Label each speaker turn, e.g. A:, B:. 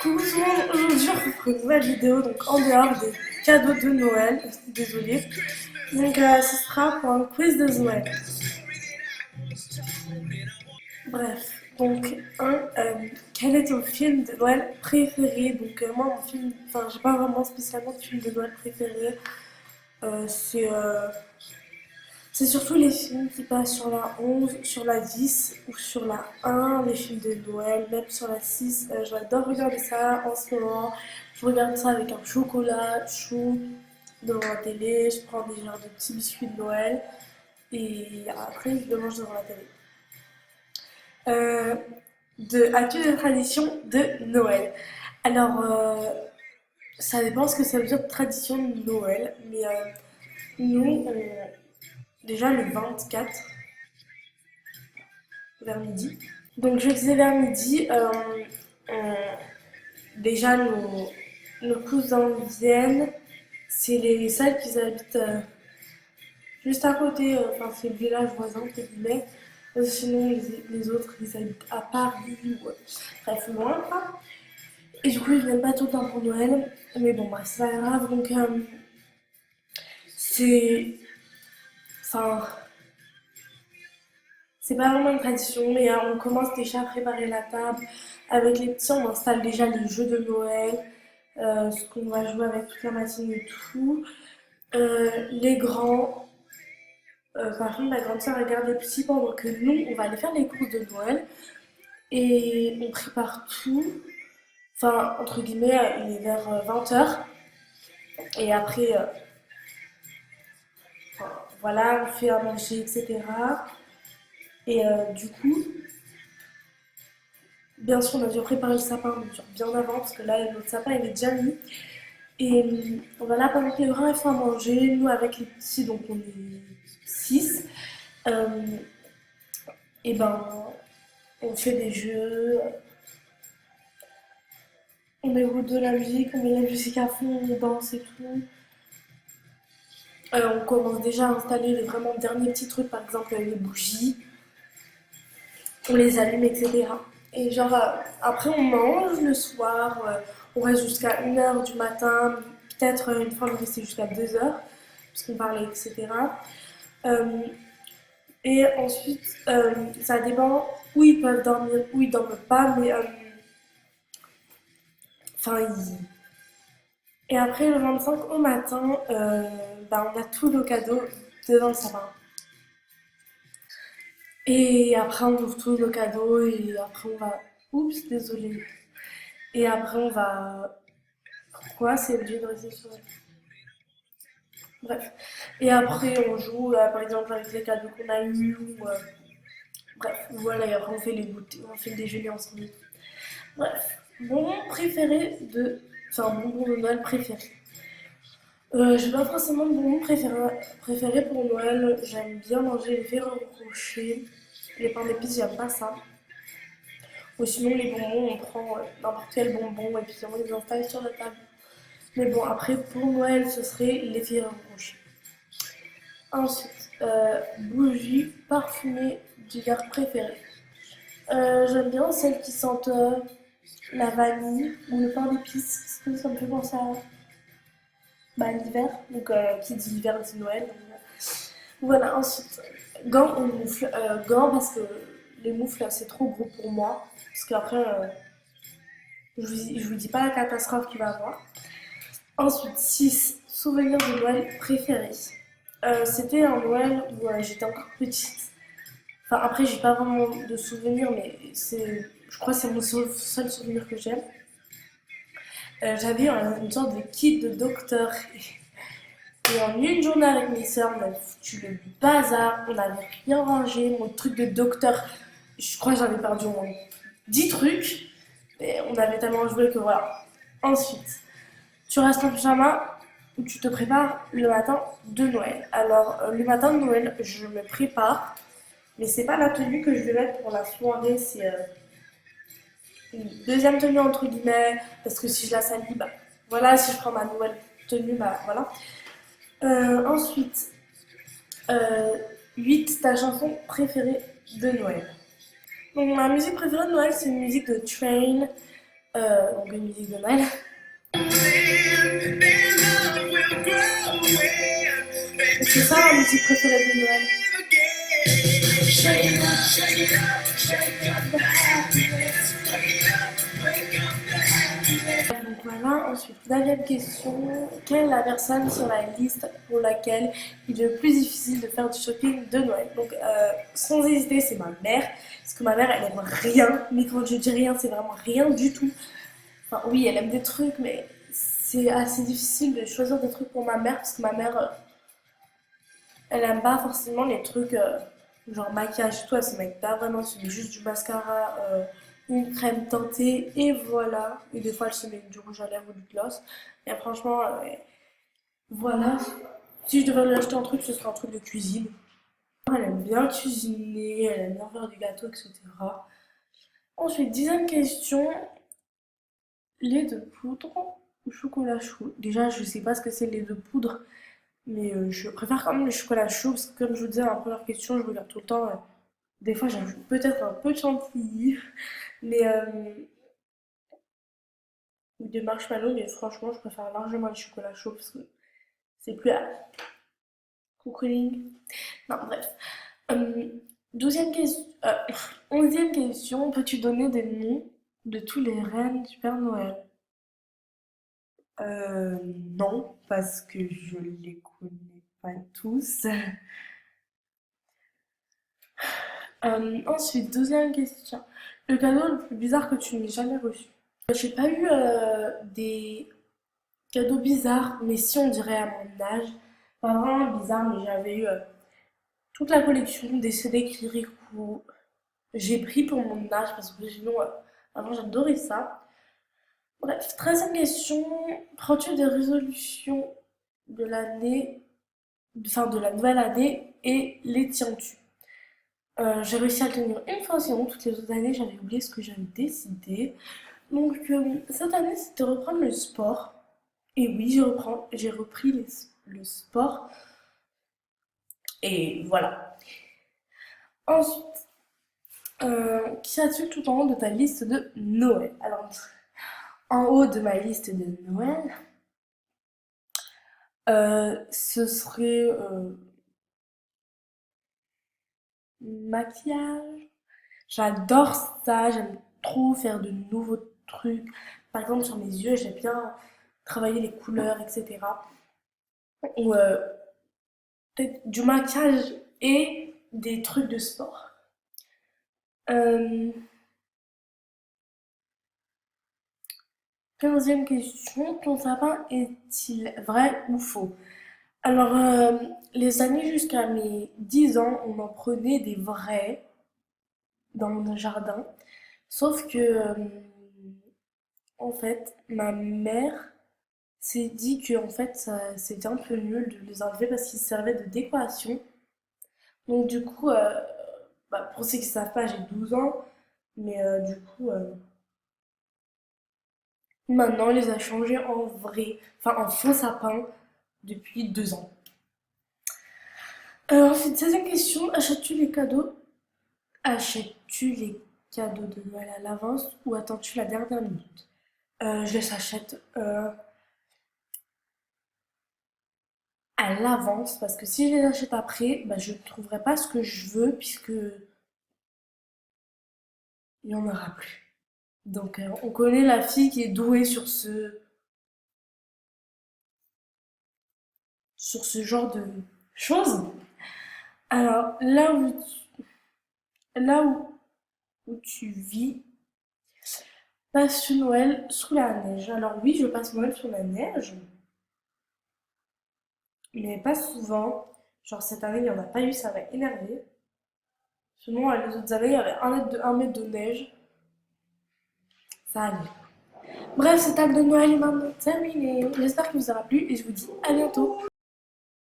A: Coucou tout le monde, aujourd'hui on retrouve une nouvelle vidéo donc en dehors des cadeaux de Noël, désolé. Donc ce sera pour un quiz de Noël. Bref, donc quel est ton film de Noël préféré? Donc moi mon film, enfin j'ai pas vraiment spécialement de film de Noël préféré. Euh, c'est euh, c'est surtout les films qui passent sur la 11, sur la 10 ou sur la 1, les films de Noël, même sur la 6. J'adore regarder ça en ce moment. Je regarde ça avec un chocolat chaud devant la télé. Je prends des genres de petits biscuits de Noël et après je le mange devant la télé. Euh, As-tu des traditions de Noël? Alors, ça dépend ce que ça veut dire tradition de Noël, mais nous, déjà le 24 vers midi. Donc je disais vers midi, déjà nos cousins viennent, c'est les seuls qui habitent juste à côté, enfin c'est le village voisin entre guillemets. Sinon les autres ils habitent à Paris ou bref loin quoi. Et du coup ils viennent pas tout le temps pour Noël, mais bon bref c'est pas grave donc c'est, enfin c'est pas vraiment une tradition, mais on commence déjà à préparer la table. Avec les petits, on installe déjà les jeux de Noël, ce qu'on va jouer avec toute la matinée et tout. Les grands, par contre, la grande sœur regarde les petits pendant que nous, on va aller faire les courses de Noël. Et on prépare tout. Enfin, entre guillemets, il est vers 20 h. Et après, enfin, voilà, on fait à manger, etc. Et du coup, bien sûr, on a dû préparer le sapin donc, genre, bien avant, parce que là, notre sapin, il est déjà mis. Et voilà, pendant que les grands ils font à manger, nous avec les petits, donc on est 6, et ben on fait des jeux, on écoute de la musique, on met la musique à fond, on danse et tout. On commence déjà à installer les vraiment derniers petits trucs, par exemple les bougies, on les allume, etc. Et genre après on mange le soir, on reste jusqu'à 1 h du matin, peut-être une fois on est resté jusqu'à 2 h, parce qu'on parlait, etc. Euh, Et ensuite, ça dépend où ils peuvent dormir, où ils dorment pas, mais enfin, et après le 25 au matin, bah, on a tous nos cadeaux devant le sapin. Et après, on ouvre tous nos cadeaux et après, on va. Oups, désolé. Et après, on va. Pourquoi c'est obligé de rester sur. Bref. Et après, on joue, par exemple, avec les cadeaux qu'on a eus. Ou, bref, voilà, et après, on fait les goûters, on fait le déjeuner ensemble. Bref, bonbon préféré de. Enfin, bonbon de Noël préféré. J'ai pas forcément de bonbon préféré pour Noël. J'aime bien manger les Ferrero Rocher. Les pains d'épices, j'aime pas ça. Ou sinon, les bonbons, on prend n'importe quel bonbon et puis on les installe sur la table. Mais bon, après, pour Noël, ce serait les Ferrero Rocher. Ensuite, bougies parfumées d'hiver préférées. J'aime bien celles qui sentent la vanille ou le pain d'épices, parce que ça me fait penser à bah, l'hiver. Donc, qui dit hiver dit Noël. Donc, voilà, ensuite, gants ou moufles. Gants parce que les moufles, c'est trop gros pour moi. Parce qu'après, je vous dis pas la catastrophe qu'il va avoir. Ensuite, 6 souvenirs de Noël préférés. C'était un Noël où j'étais encore petite. Enfin, après, j'ai pas vraiment de souvenirs, mais je crois que c'est mon seul souvenir que j'ai. J'avais une sorte de kit de docteur. Et en une journée avec mes soeurs, on a foutu le bazar, on n'avait rien rangé, mon truc de docteur, je crois que j'avais perdu au moins 10 trucs, et on avait tellement joué que voilà. Ensuite, tu restes en pyjama ou tu te prépares le matin de Noël. Alors, le matin de Noël, je me prépare, mais c'est pas la tenue que je vais mettre pour la soirée, c'est une deuxième tenue entre guillemets, parce que si je la salis, bah voilà, si je prends ma nouvelle tenue, bah voilà. Ensuite, euh, 8, ta chanson préférée de Noël. Donc ma musique préférée de Noël, c'est une musique de Train. donc une musique de Noël. C'est ça ma musique préférée de Noël. Donc voilà, ensuite, deuxième question. Quelle est la personne sur la liste pour laquelle il est le plus difficile de faire du shopping de Noël? Donc sans hésiter, c'est ma mère. Parce que ma mère, elle aime rien. Mais quand je dis rien, c'est vraiment rien du tout. Enfin oui, elle aime des trucs, mais c'est assez difficile de choisir des trucs pour ma mère. Parce que ma mère, elle aime pas forcément les trucs genre maquillage et tout. Elle se met pas vraiment, elle se met juste du mascara, une crème teintée et voilà. Et des fois, elle se met du rouge à lèvres ou du gloss. Et franchement, voilà. Si je devais lui acheter un truc, ce serait un truc de cuisine. Elle aime bien cuisiner, elle aime bien faire du gâteau, etc. Ensuite, dixième question. Lait de poudre ou chocolat chaud? Déjà, je sais pas ce que c'est le lait de poudre. Mais je préfère quand même le chocolat chaud parce que comme je vous disais dans la première question, je regarde tout le temps. Des fois j'ajoute peut-être un peu de chantilly, mais ou de marshmallow, mais franchement je préfère largement le chocolat chaud parce que c'est plus cocooning. Non bref. Euh, 12e question, 11e question, peux-tu donner des noms de tous les reines du Père Noël? Euh, non, parce que je les connais pas tous. Ensuite, deuxième question. Le cadeau le plus bizarre que tu n'aies jamais reçu. J'ai pas eu des cadeaux bizarres, mais si on dirait à mon âge. Pas vraiment bizarre, mais j'avais eu toute la collection des CD Kirikou. J'ai pris pour mon âge parce que sinon, avant j'adorais ça. Bref, 13e question. Prends-tu des résolutions de l'année, enfin de la nouvelle année et les tiens-tu? J'ai réussi à le tenir une fois, sinon toutes les autres années j'avais oublié ce que j'avais décidé. Donc cette année c'était reprendre le sport. Et oui, j'ai repris le sport. Et voilà. Ensuite, qu'y a-t-il tout en haut de ta liste de Noël? Alors, en haut de ma liste de Noël, ce serait maquillage. J'adore ça, j'aime trop faire de nouveaux trucs. Par exemple, sur mes yeux, j'aime bien travailler les couleurs, etc. Ou peut-être du maquillage et des trucs de sport. Euh, 15e question, ton sapin est-il vrai ou faux? Alors, les années jusqu'à mes 10 ans, on en prenait des vrais dans mon jardin. Sauf que, en fait, ma mère s'est dit que en fait, c'était un peu nul de les enlever parce qu'ils servaient de décoration. Donc, du coup, bah, pour ceux qui ne savent pas, j'ai 12 ans. Mais du coup, maintenant, on les a changés en vrai, enfin en faux sapin depuis 2 ans. Ensuite, 16e question, achètes-tu les cadeaux de Noël à l'avance ou attends-tu la dernière minute? Je les achète à l'avance parce que si je les achète après, bah, je ne trouverai pas ce que je veux puisque il n'y en aura plus. Donc, on connaît la fille qui est douée sur ce genre de choses. Alors, là où tu vis, passes-tu Noël sous la neige? Alors oui, je passe Noël sous la neige, mais pas souvent. Genre cette année, il n'y en a pas eu, ça m'a énervé. Sinon, les autres années, il y avait 1 mètre de neige, ça allait. Bref, cette table de Noël est maintenant terminée. J'espère qu'il vous aura plu et je vous dis à bientôt.